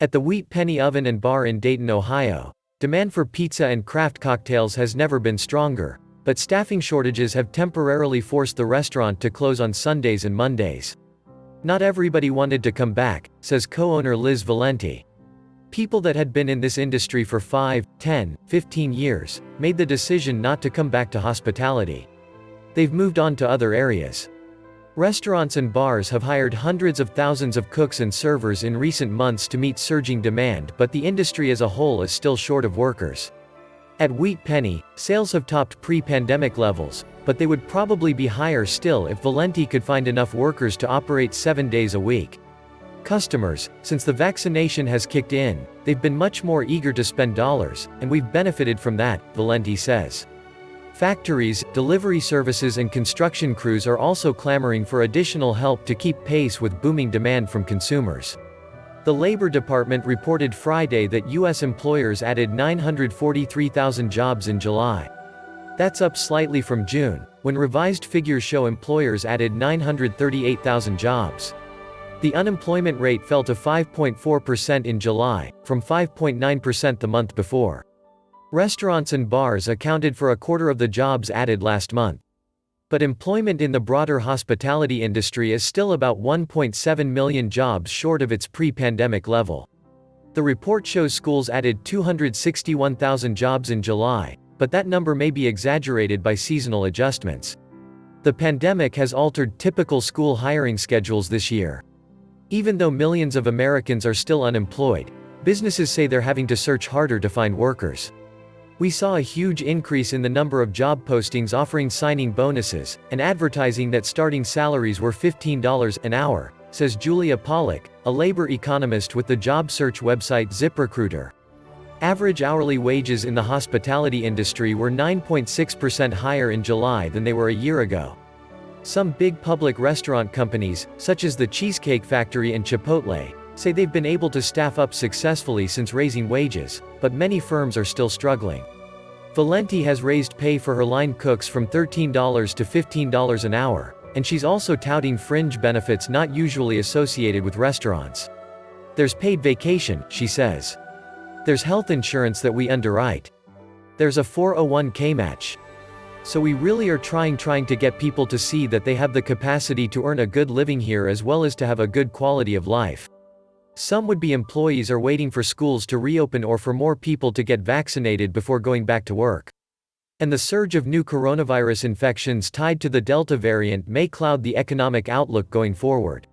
At the Wheat Penny Oven and Bar in Dayton, Ohio, demand for pizza and craft cocktails has never been stronger, but staffing shortages have temporarily forced the restaurant to close on Sundays and Mondays. Not everybody wanted to come back, says co-owner Liz Valenti. People that had been in this industry for 5, 10, 15 years, made the decision not to come back to hospitality. They've moved on to other areas. Restaurants and bars have hired hundreds of thousands of cooks and servers in recent months to meet surging demand, but the industry as a whole is still short of workers. At Wheat Penny, sales have topped pre-pandemic levels, but they would probably be higher still if Valenti could find enough workers to operate 7 days a week. Customers, since the vaccination has kicked in, they've been much more eager to spend dollars, and we've benefited from that, Valenti says. Factories, delivery services and construction crews are also clamoring for additional help to keep pace with booming demand from consumers. The Labor Department reported Friday that U.S. employers added 943,000 jobs in July. That's up slightly from June, when revised figures show employers added 938,000 jobs. The unemployment rate fell to 5.4% in July, from 5.9% the month before. Restaurants and bars accounted for a quarter of the jobs added last month. But employment in the broader hospitality industry is still about 1.7 million jobs short of its pre-pandemic level. The report shows schools added 261,000 jobs in July, but that number may be exaggerated by seasonal adjustments. The pandemic has altered typical school hiring schedules this year. Even though millions of Americans are still unemployed, businesses say they're having to search harder to find workers. We saw a huge increase in the number of job postings offering signing bonuses, and advertising that starting salaries were $15 an hour, says Julia Pollack, a labor economist with the job search website ZipRecruiter. Average hourly wages in the hospitality industry were 9.6% higher in July than they were a year ago. Some big public restaurant companies, such as the Cheesecake Factory and Chipotle, say they've been able to staff up successfully since raising wages, but many firms are still struggling. Valenti has raised pay for her line cooks from $13 to $15 an hour, and she's also touting fringe benefits not usually associated with restaurants. There's paid vacation, she says. There's health insurance that we underwrite. There's a 401k match. So we really are trying to get people to see that they have the capacity to earn a good living here as well as to have a good quality of life. Some would-be employees are waiting for schools to reopen or for more people to get vaccinated before going back to work. And the surge of new coronavirus infections tied to the Delta variant may cloud the economic outlook going forward.